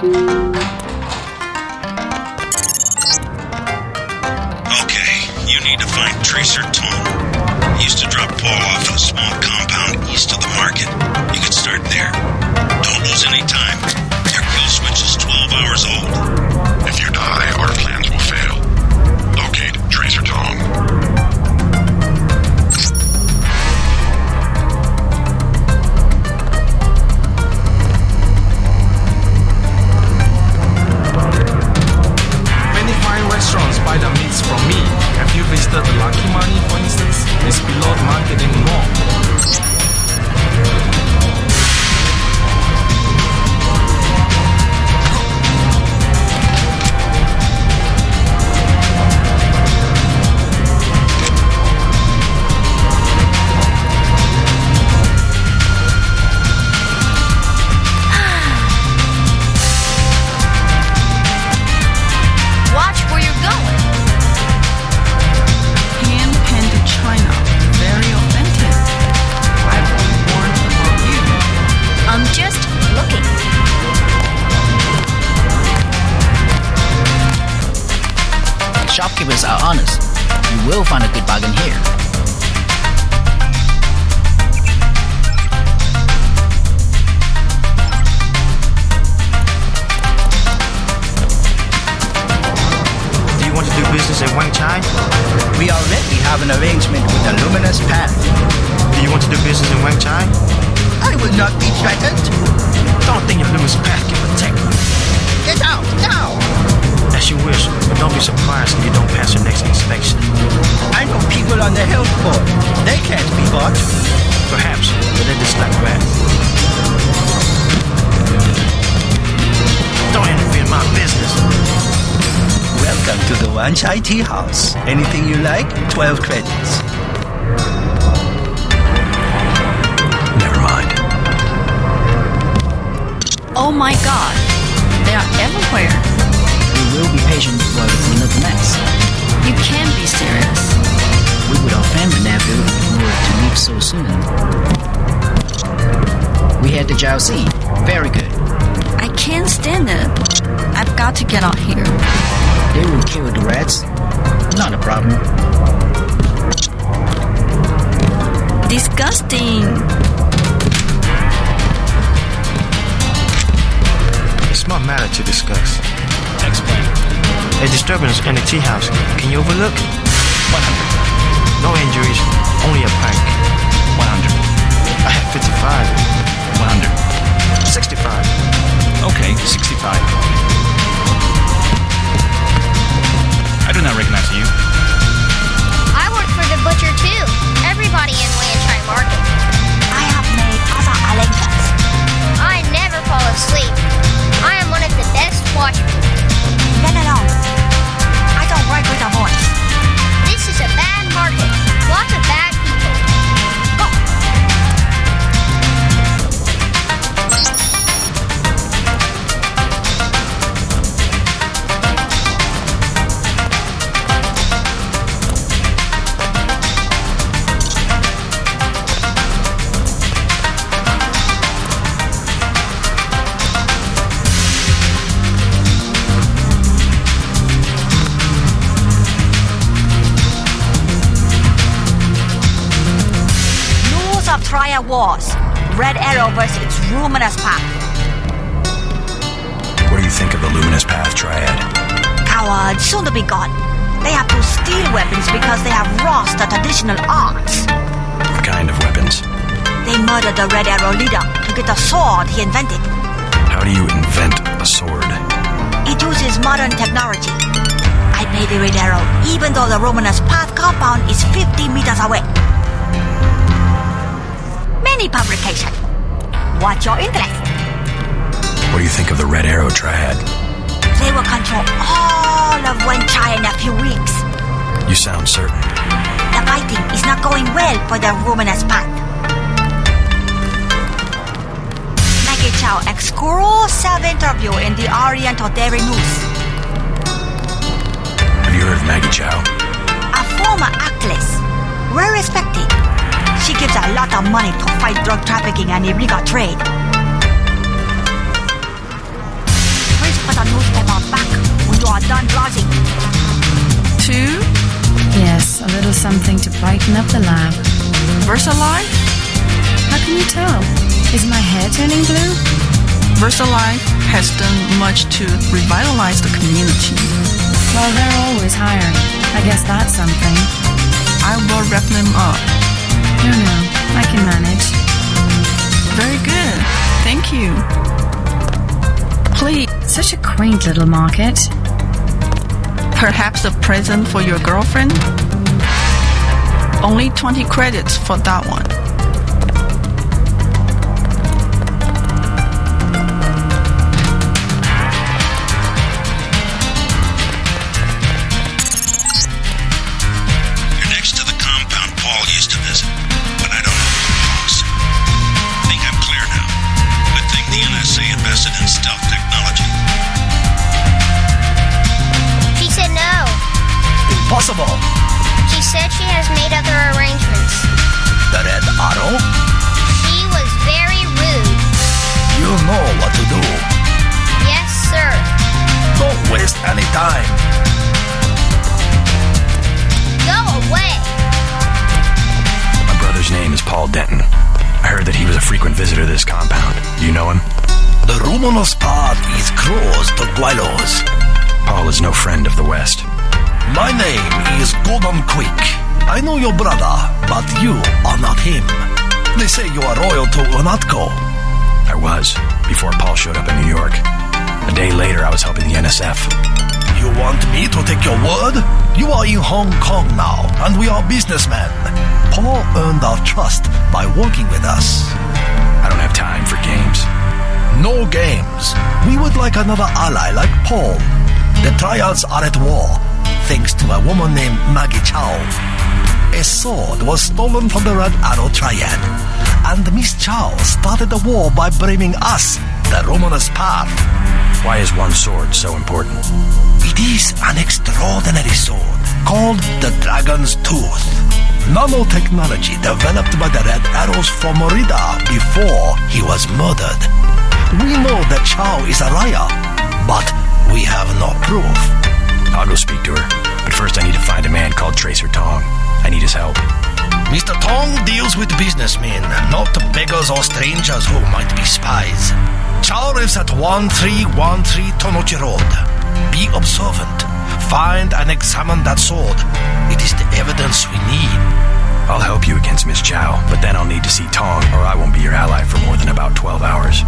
Okay, you need to find Tracer Tom. He used to drop Paul off at a small compound east of the market. You could start there. Don't lose any time. Your kill switch is 12 hours old. If you die, our plans will fail. Locate Tracer Tom. Many fine restaurants buy their meats from me. Have you visited the Lucky Money, for instance? It's below the market anymore. Watch where you're going. Hand-painted China. Very authentic. I was born about you. I'm just looking. Shopkeepers are honest. You will find a good bargain here. Do you want to do business in Wang Chai? We already have an arrangement with the Luminous Path. Do you want to do business in Wang Chai? I will not be threatened. Don't think your Luminous Path can protect me. Get out now! As you wish, but don't be surprised if you don't pass your next inspection. I know people on the health board. They can't be bought. Perhaps, but they're just like rats. Don't interfere in my business. Welcome to the Wan Chai Tea House. Anything you like, 12 credits. Never mind. Oh my god. They are everywhere. We will be patient while we clean up the mess. You can't be serious. We would offend the nephew in order to leave so soon. We had the Jiaozi. Very good. I can't stand it. I've got to get out here. They will kill the rats. Not a problem. Disgusting. It's my matter to discuss. Explain. A disturbance in the tea house. Can you overlook? 100. No injuries, only a prank. 100. I have 55. 100. 65. Okay, 65. I do not recognize you. I work for the butcher too. Everybody in Wanchai Market. I have made other arrangements. I never fall asleep. I am one of the best watchmen. No. I don't work with a voice. This is a bad market. Lots of bad people. Go. Trial wars. Red Arrow versus its Luminous Path. What do you think of the Luminous Path Triad? Cowards, soon to be gone. They have to steal weapons because they have lost the traditional arts. What kind of weapons? They murdered the Red Arrow leader to get the sword he invented. How do you invent a sword? It uses modern technology. I made the Red Arrow even though the Luminous Path compound is 50 meters away. Many publication. What's your interest? What do you think of the Red Arrow Triad? They will control all of Wanchai in a few weeks. You sound certain. The fighting is not going well for the Luminous Path. Maggie Chow exclusive interview in the Oriental Daily News. Have you heard of Maggie Chow? A former actress, well respected. She gives a lot of money to fight drug trafficking and illegal trade. got a newspaper back when you are done browsing. 2. Yes, a little something to brighten up the lab. VersaLife? How can you tell? Is my hair turning blue? VersaLife has done much to revitalize the community. Well, they're always hiring. I guess that's something. I will wrap them up. No, I can manage. Very good. Thank you. Please. Such a quaint little market. Perhaps a present for your girlfriend? Only 20 credits for that one. You're next to the compound Paul used to visit, but I don't know who belongs. Think I'm clear now. Good thing the NSA invested in stealth technology. She said no. Impossible. She said she has made other arrangements. The Red Arrow? She was very rude. You know what to do. Yes, sir. Don't waste any time. Go away. My brother's name is Paul Denton. I heard that he was a frequent visitor to this compound. Do you know him? The Romanos path is closed to Guilos. Paul is no friend of the West. My name is Gordon Quick. I know your brother, but you are not him. They say you are loyal to UNATCO. I was, before Paul showed up in New York. A day later, I was helping the NSF. You want me to take your word? You are in Hong Kong now, and we are businessmen. Paul earned our trust by working with us. I don't have time for games. No games. We would like another ally like Paul. The trials are at war, thanks to a woman named Maggie Chow. A sword was stolen from the Red Arrow Triad, and Miss Chow started the war by blaming us, the Romanus Path. Why is one sword so important? It is an extraordinary sword called the Dragon's Tooth. Nanotechnology developed by the Red Arrows from Merida before he was murdered. We know that Chow is a liar, but we have no proof. I'll go speak to her, but first I need to find a man called Tracer Tong. I need his help. Mr. Tong deals with businessmen, not beggars or strangers who might be spies. Chow lives at 1313 Tonochi Road. Be observant. Find and examine that sword. It is the evidence we need. I'll help you against Miss Chow, but then I'll need to see Tong, or I won't be your ally for more than about 12 hours.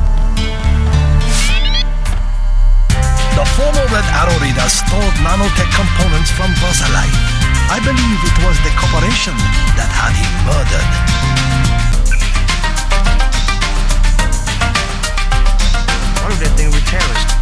The former Red Arrow reader stole nanotech components from VersaLife. I believe it was the corporation that had him murdered. What if that thing were terrorists?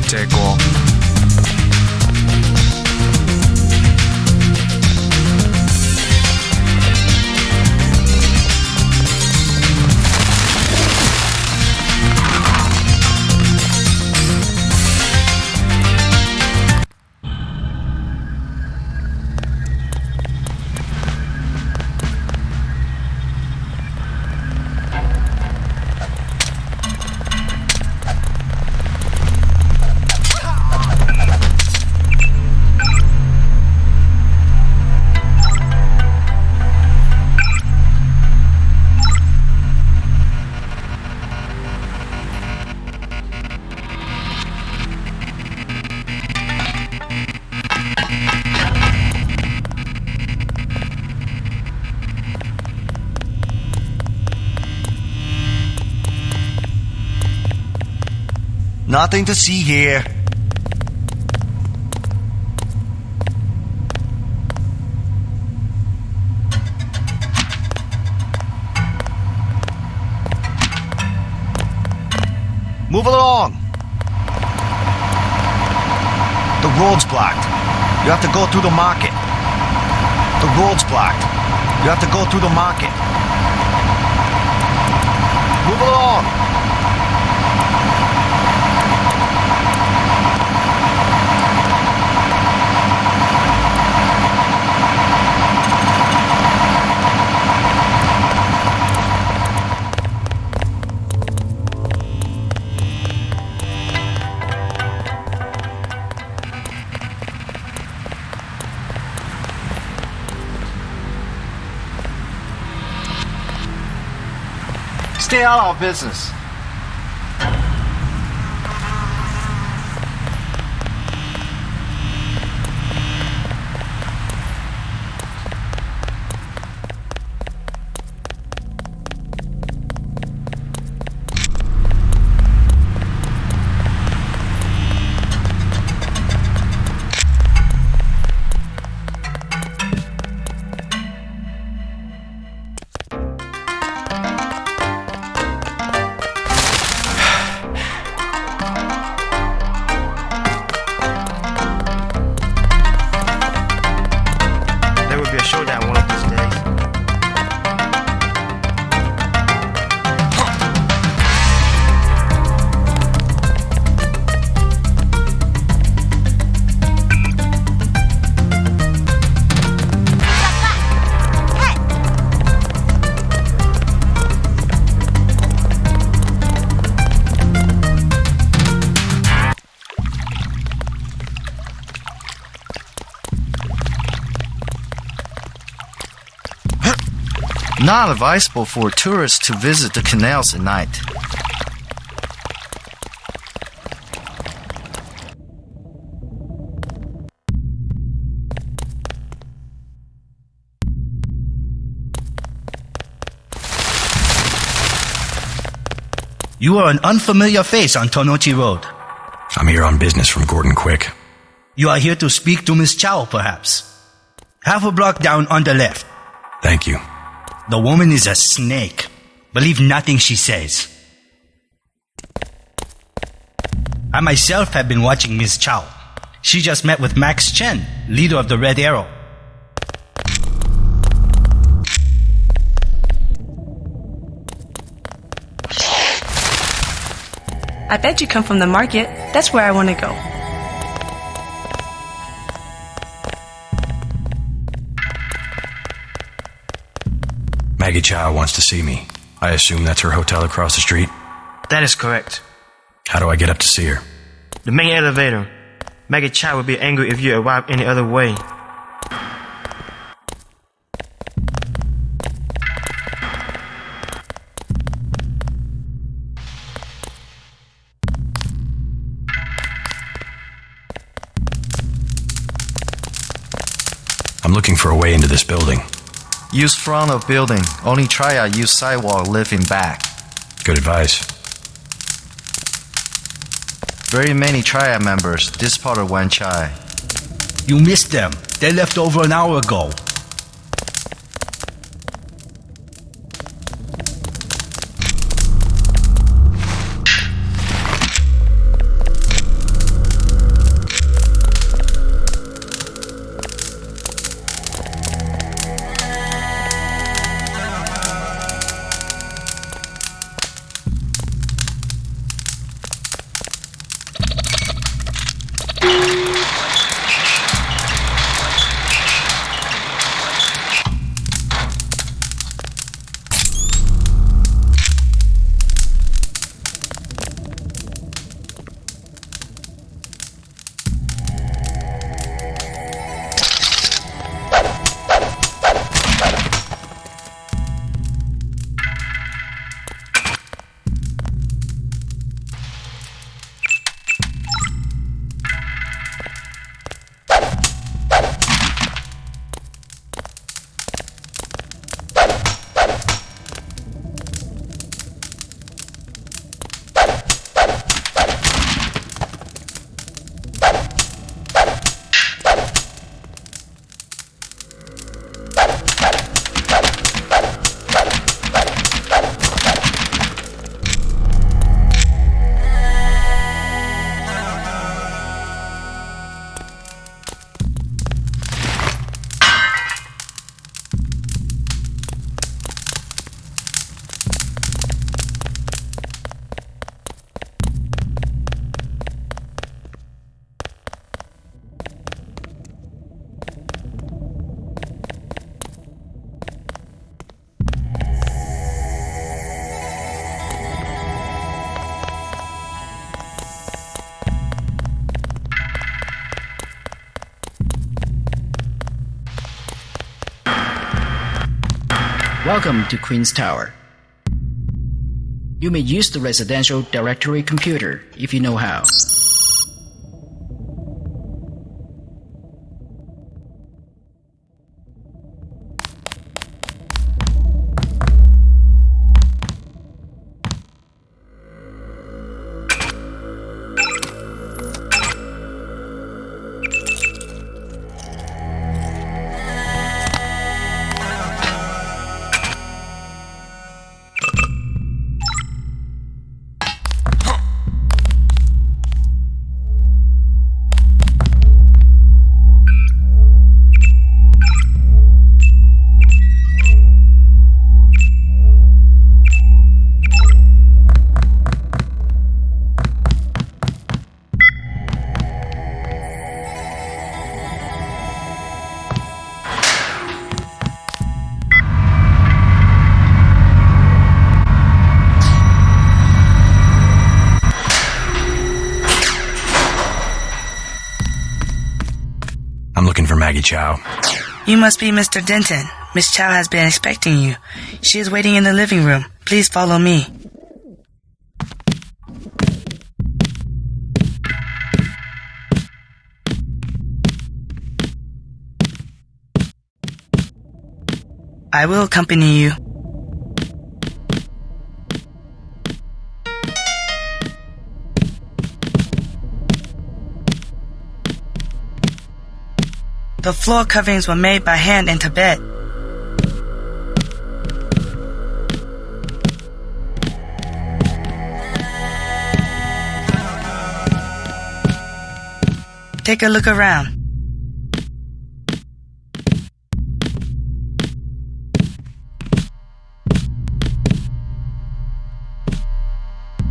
제거 Nothing to see here. Move along. The road's blocked. You have to go through the market. The road's blocked. You have to go through the market. Move along! Stay out of our business. Not advisable for tourists to visit the canals at night. You are an unfamiliar face on Tonochi Road. I'm here on business from Gordon Quick. You are here to speak to Miss Chow, perhaps. Half a block down on the left. Thank you. The woman is a snake. Believe nothing she says. I myself have been watching Miss Chow. She just met with Max Chen, leader of the Red Arrow. I bet you come from the market. That's where I want to go. Maggie Chow wants to see me. I assume that's her hotel across the street? That is correct. How do I get up to see her? The main elevator. Maggie Chow would be angry if you arrive any other way. I'm looking for a way into this building. Use front of building. Only triad use sidewalk live in back. Good advice. Very many triad members. This part of Wan Chai. You missed them. They left over an hour ago. Welcome to Queen's Tower. You may use the residential directory computer if you know how. I'm looking for Maggie Chow. You must be Mr. Denton. Miss Chow has been expecting you. She is waiting in the living room. Please follow me. I will accompany you. The floor coverings were made by hand in Tibet. Take a look around.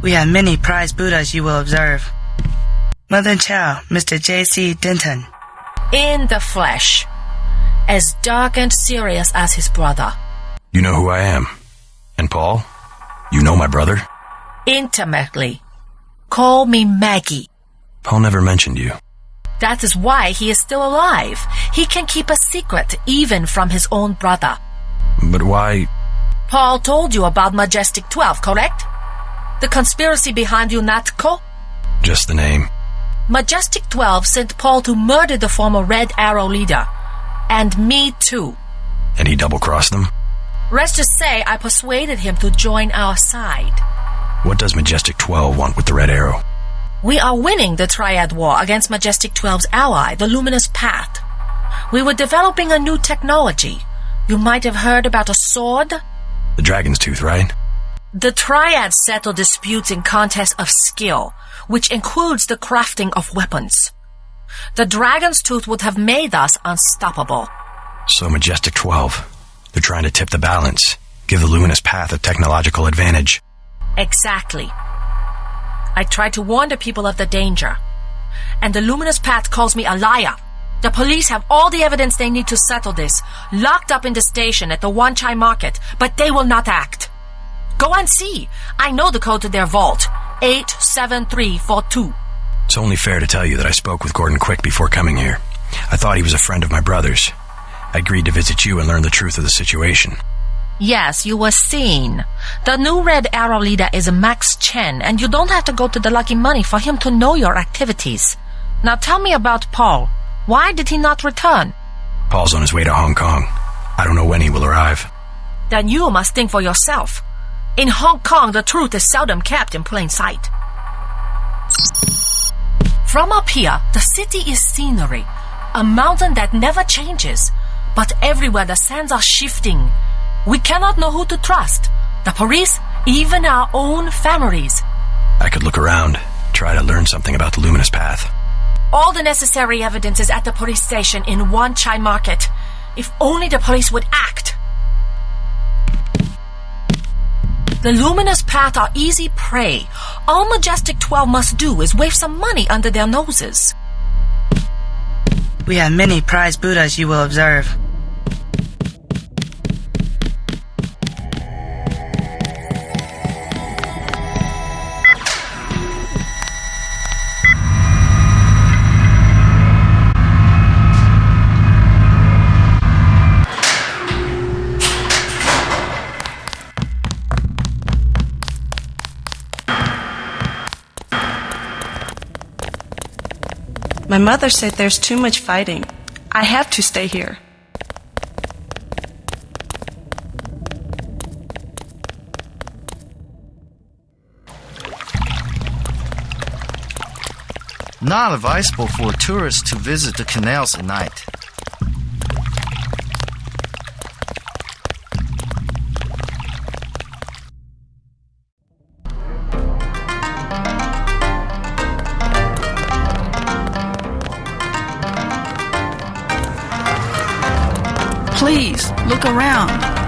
We have many prized Buddhas you will observe. Mother Chow, Mr. J.C. Denton. In the flesh, as dark and serious as his brother. You know who I am. And Paul, you know my brother? Intimately. Call me Maggie. Paul never mentioned you. That is why he is still alive. He can keep a secret even from his own brother. But why? Paul told you about Majestic 12, correct? The conspiracy behind UNATCO? Just the name. Majestic 12 sent Paul to murder the former Red Arrow leader. And me too. And he double-crossed them? Let's just say I persuaded him to join our side. What does Majestic 12 want with the Red Arrow? We are winning the Triad War against Majestic 12's ally, the Luminous Path. We were developing a new technology. You might have heard about a sword? The Dragon's Tooth, right? The Triads settle disputes in contests of skill, which includes the crafting of weapons. The Dragon's Tooth would have made us unstoppable. So Majestic 12, they're trying to tip the balance, give the Luminous Path a technological advantage. Exactly. I tried to warn the people of the danger. And the Luminous Path calls me a liar. The police have all the evidence they need to settle this, locked up in the station at the Wanchai Market, but they will not act. Go and see. I know the code to their vault. 87342. It's only fair to tell you that I spoke with Gordon Quick before coming here. I thought he was a friend of my brother's. I agreed to visit you and learn the truth of the situation. Yes, you were seen. The new Red Arrow leader is Max Chen, and you don't have to go to the Lucky Money for him to know your activities. Now tell me about Paul. Why did he not return? Paul's on his way to Hong Kong. I don't know when he will arrive. Then you must think for yourself. In Hong Kong, the truth is seldom kept in plain sight. From up here, the city is scenery, a mountain that never changes. But everywhere the sands are shifting. We cannot know who to trust. The police, even our own families. I could look around, try to learn something about the Luminous Path. All the necessary evidence is at the police station in Wanchai Market. If only the police would act. The Luminous Path are easy prey. All Majestic 12 must do is wave some money under their noses. We have many prized Buddhas you will observe. My mother said there's too much fighting. I have to stay here. Not advisable for tourists to visit the canals at night. Please, look around.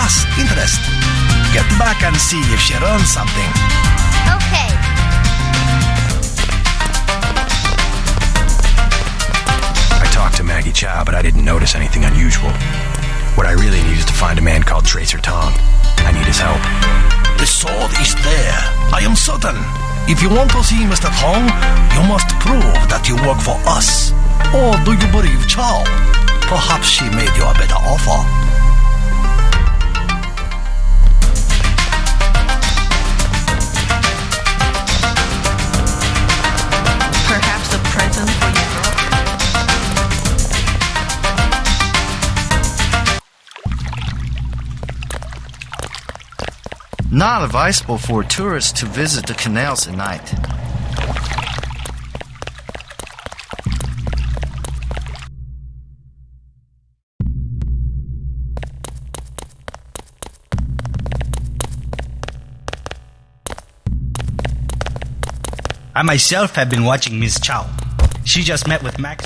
past interest. Get back and see if she learned something. Okay. I talked to Maggie Chow, but I didn't notice anything unusual. What I really need is to find a man called Tracer Tong. I need his help. The sword is there, I am certain. If you want to see Mr. Tong, you must prove that you work for us. Or do you believe Chow? Perhaps she made you a better offer. Perhaps a present for your girlfriend? Not advisable for tourists to visit the canals at night. I myself have been watching Miss Chow. She just met with Max.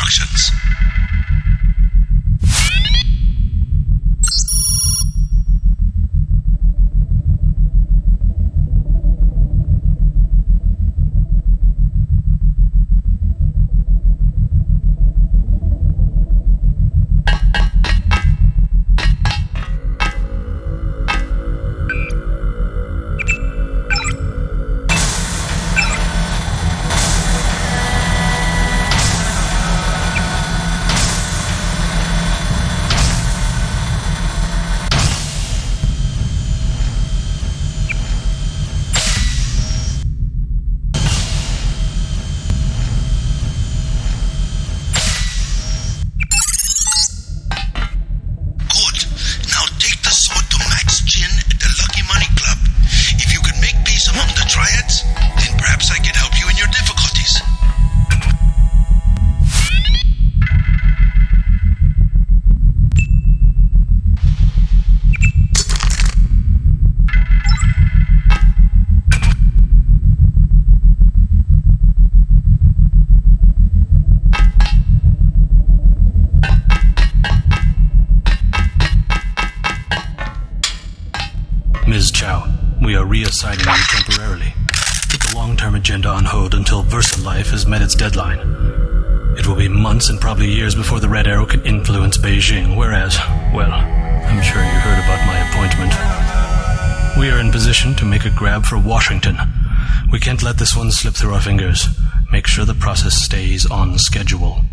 instructions. Ms. Chow, we are reassigning you temporarily. Put the long-term agenda on hold until VersaLife has met its deadline. It will be months and probably years before the Red Arrow can influence Beijing, whereas, well, I'm sure you heard about my appointment. We are in position to make a grab for Washington. We can't let this one slip through our fingers. Make sure the process stays on schedule.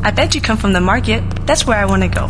I bet you come from the market. That's where I want to go.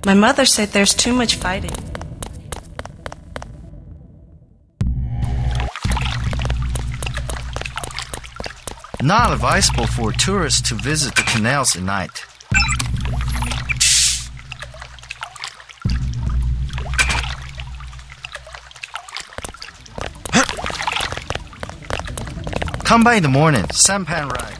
My mother said there's too much fighting. Not advisable for tourists to visit the canals at night. Come by in the morning, sampan ride.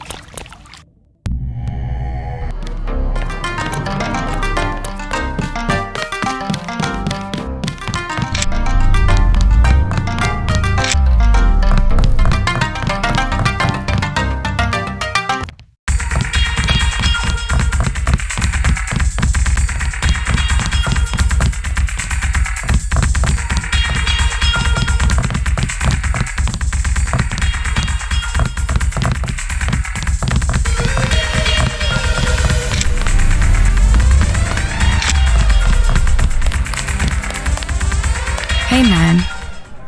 Hey man,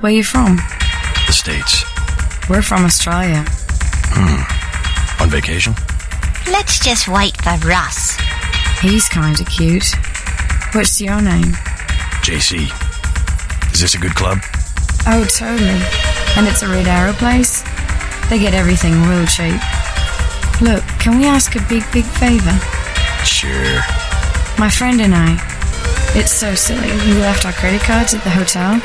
where you from? The States. We're from Australia. On vacation? Let's just wait for Russ. He's kinda cute. What's your name? JC. Is this a good club? Oh, totally. And it's a Red Arrow place? They get everything real cheap. Look, can we ask a big favor? Sure. My friend and I, it's so silly. We left our credit cards at the hotel.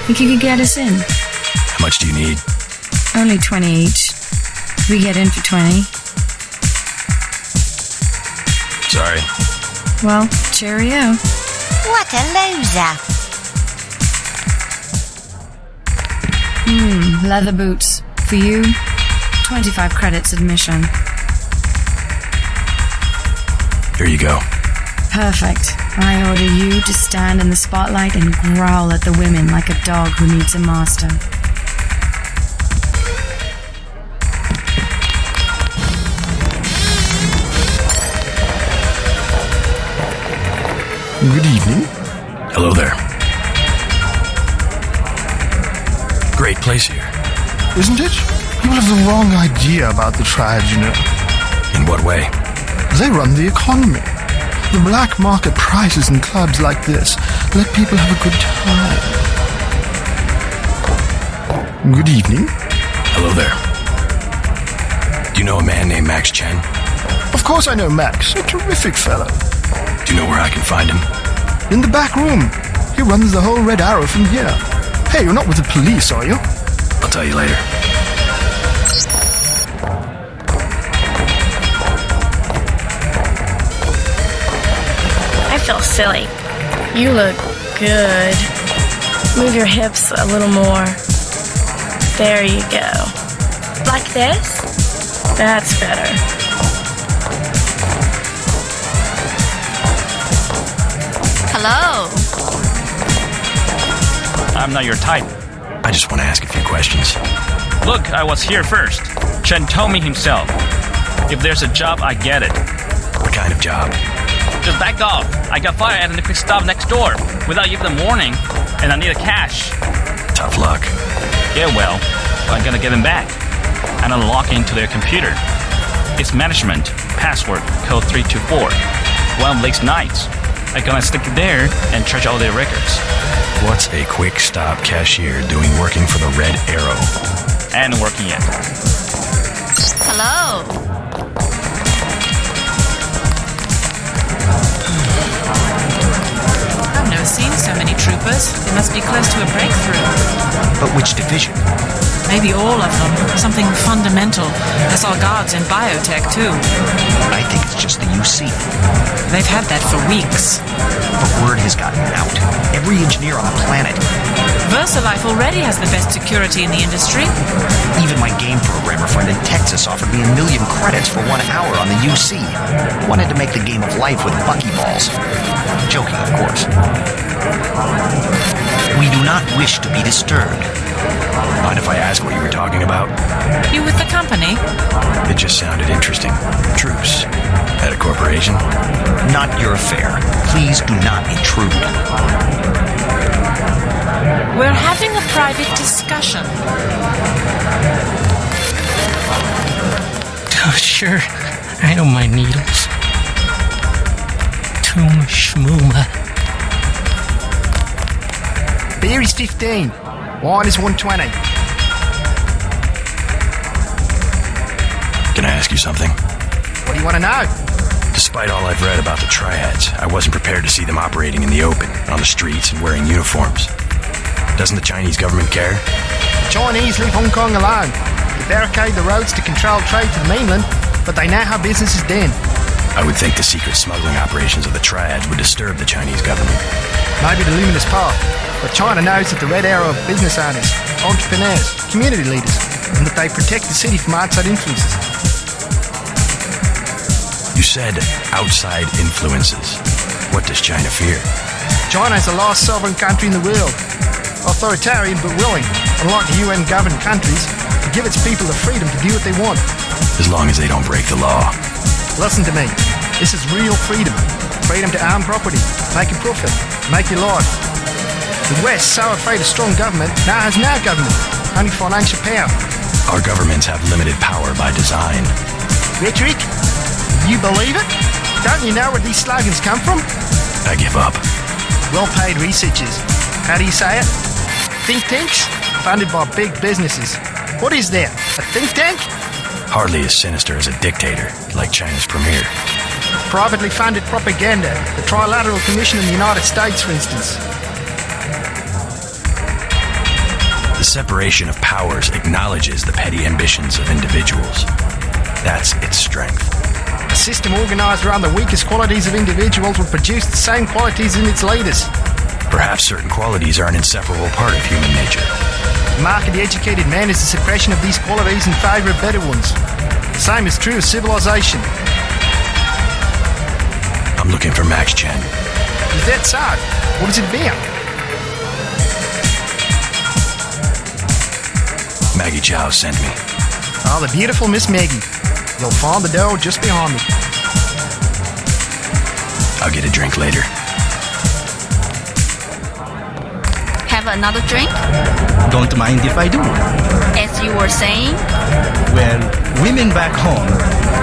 Think you could get us in? How much do you need? Only 20 each. We get in for 20. Sorry. Well, cheerio. What a loser. Leather boots. For you, 25 credits admission. Here you go. Perfect. I order you to stand in the spotlight and growl at the women like a dog who needs a master. Good evening. Hello there. Great place here. Isn't it? People have the wrong idea about the tribes, you know. In what way? They run the economy. The black market prices in clubs like this let people have a good time. Good evening. Hello there. Do you know a man named Max Chen? Of course I know Max. A terrific fellow. Do you know where I can find him? In the back room. He runs the whole Red Arrow from here. Hey, you're not with the police, are you? I'll tell you later. I feel silly. You look good. Move your hips a little more. There you go. Like this? That's better. Hello. I'm not your type. I just want to ask a few questions. Look, I was here first. Chen told me himself. If there's a job, I get it. What kind of job? Just back off. I got fired at the quick stop next door without even a warning, and I need a cash. Tough luck. Yeah, well, I'm gonna get them back. And I'm logging into their computer. It's management, password, code 324. One of Blake's nights. I'm gonna stick it there and trash all their records. What's a quick stop cashier doing working for the Red Arrow? And working yet. Hello. I've never seen so many troopers. They must be close to a breakthrough. But which division? Maybe all of them. Something fundamental. I saw guards in biotech, too. I think it's just the UC. They've had that for weeks. But word has gotten out. Every engineer on the planet. VersaLife already has the best security in the industry. Even my game programmer friend in Texas offered me 1 million credits for 1 hour on the UC. Wanted to make the game of life with buckyballs. Joking, of course. We do not wish to be disturbed. Mind if I ask what you were talking about? You with the company? It just sounded interesting. Truce. At a corporation? Not your affair. Please do not intrude. We're having a private discussion. Oh, sure. I don't mind needles. Toom schmooma. Beer is 15. Wine is 120. Can I ask you something? What do you want to know? Despite all I've read about the triads, I wasn't prepared to see them operating in the open, on the streets, and wearing uniforms. Doesn't the Chinese government care? The Chinese leave Hong Kong alone. They barricade the roads to control trade to the mainland, but they know how business is done. I would think the secret smuggling operations of the triads would disturb the Chinese government. Maybe the luminous path, but China knows that the Red Arrow are business owners, entrepreneurs, community leaders, and that they protect the city from outside influences. You said outside influences. What does China fear? China is the last sovereign country in the world. Authoritarian but willing, unlike the UN-governed countries, to give its people the freedom to do what they want. As long as they don't break the law. Listen to me. This is real freedom. Freedom to own property, make a profit, make your life. The West, so afraid of strong government, now has no government, only financial power. Our governments have limited power by design. Rhetoric? You believe it? Don't you know where these slogans come from? I give up. Well-paid researchers. How do you say it? Think tanks? Funded by big businesses. What is that? A think tank? Hardly as sinister as a dictator, like China's premier. Privately funded propaganda. The Trilateral Commission in the United States, for instance. The separation of powers acknowledges the petty ambitions of individuals. That's its strength. A system organized around the weakest qualities of individuals will produce the same qualities in its leaders. Perhaps certain qualities are an inseparable part of human nature. The mark of the educated man is the suppression of these qualities in favor of better ones. The same is true of civilization. I'm looking for Max Chen. Is that so? What is it about? Maggie Chow sent me. Oh, the beautiful Miss Maggie. You'll find the door just behind me. I'll get a drink later. Have another drink? Don't mind if I do. As you were saying? Well, women back home,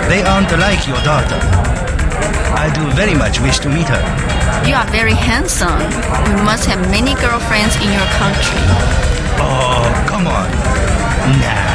they aren't like your daughter. I do very much wish to meet her. You are very handsome. You must have many girlfriends in your country. Oh, come on. Nah.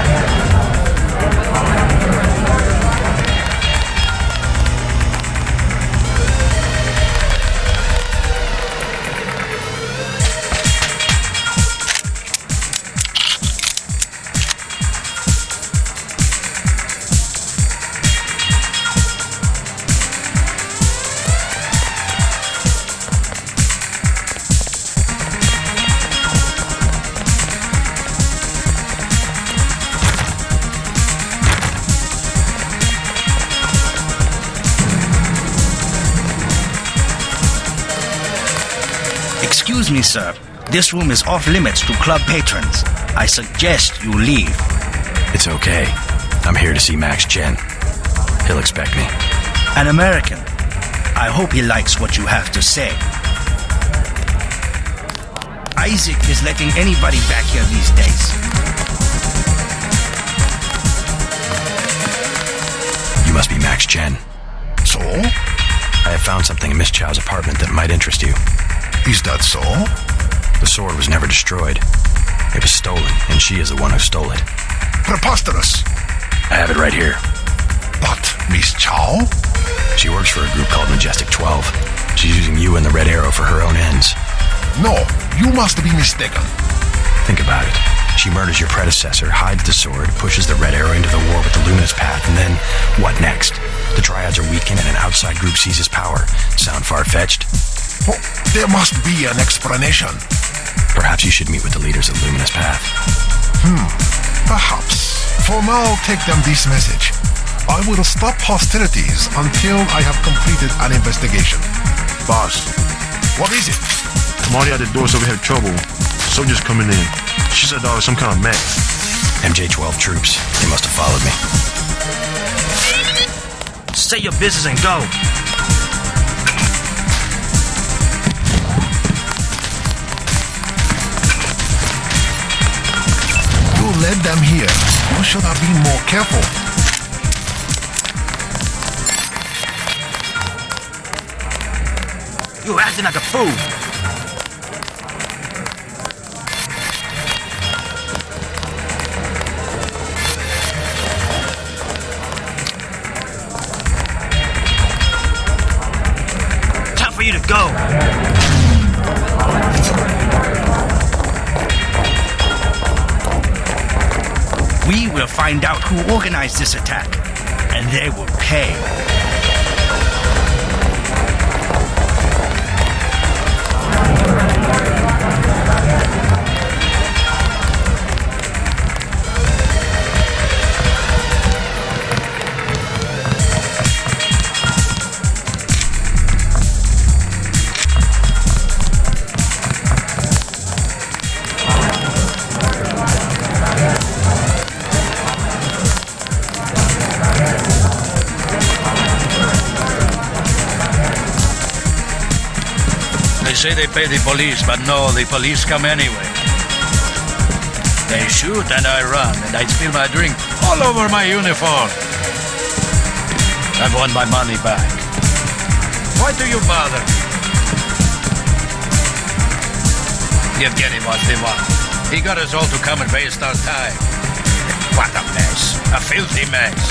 Excuse me, sir. This room is off limits to club patrons. I suggest you leave. It's okay. I'm here to see Max Chen. He'll expect me. An American. I hope he likes what you have to say. Isaac is letting anybody back here these days. You must be Max Chen. So? I have found something in Miss Chow's apartment that might interest you. Is that so? The sword was never destroyed. It was stolen, and she is the one who stole it. Preposterous. I have it right here. But Miss Chow? She works for a group called Majestic 12. She's using you and the Red Arrow for her own ends. No, you must be mistaken. Think about it. She murders your predecessor, hides the sword, pushes the Red Arrow into the war with the Luminous Path, and then what next? The Triads are weakened and an outside group seizes power. Sound far-fetched? Oh, there must be an explanation. Perhaps you should meet with the leaders of Luminous Path. Perhaps. For now, take them this message. I will stop hostilities until I have completed an investigation. Boss, what is it? Marty at the door said we had trouble. Soldiers coming in. She said there was some kind of mech. MJ-12 troops. They must have followed me. Say your business and go. You led them here. You should have been more careful. You're acting like a fool. Time for you to go. We will find out who organized this attack, and they will pay. say they pay the police, but no, the police come anyway. They shoot and I run, and I spill my drink all over my uniform. I've won my money back. Why do you bother? Yevgeny was the one. He got us all to come and waste our time. What a mess. A filthy mess.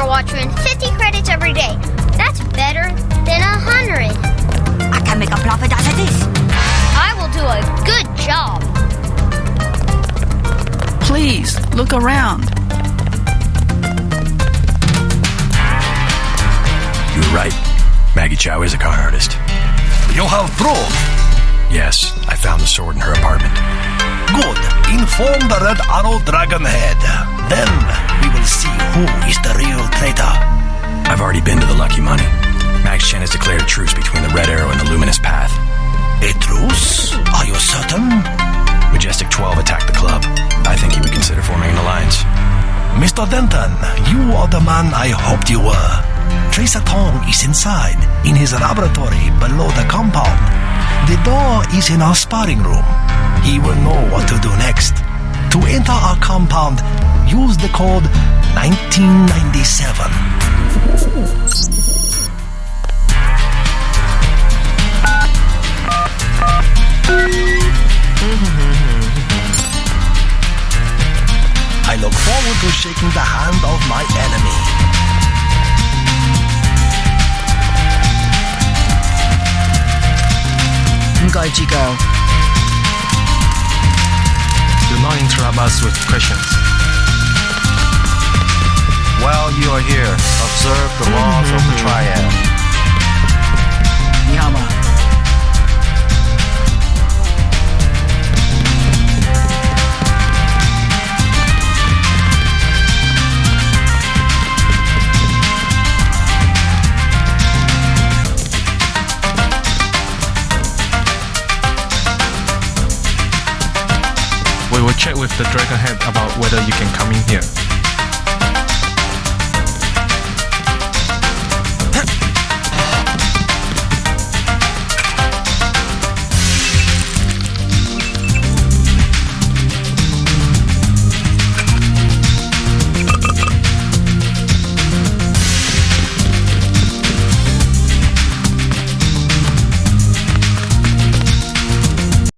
Watchman 50 credits every day. That's better than 100. I can make a profit out of this. I will do a good job. Please, look around. You're right. Maggie Chow is a con artist. You have proof? Yes, I found the sword in her apartment. Good. Inform the Red Arrow Dragonhead. Then we will see who is the real traitor. I've already been to the Lucky Money. Max Chen has declared a truce between the Red Arrow and the Luminous Path. A truce? Are you certain? Majestic 12 attacked the club. I think he would consider forming an alliance. Mr. Denton, you are the man I hoped you were. Tracer Tong is inside, in his laboratory below the compound. The door is in our sparring room. He will know what to do next. To enter our compound, use the code 1997. I look forward to shaking the hand of my enemy. Goji girl. Do not interrupt us with questions. While you are here, observe the laws of the triad. Yama. We will check with the Dragonhead about whether you can come in here.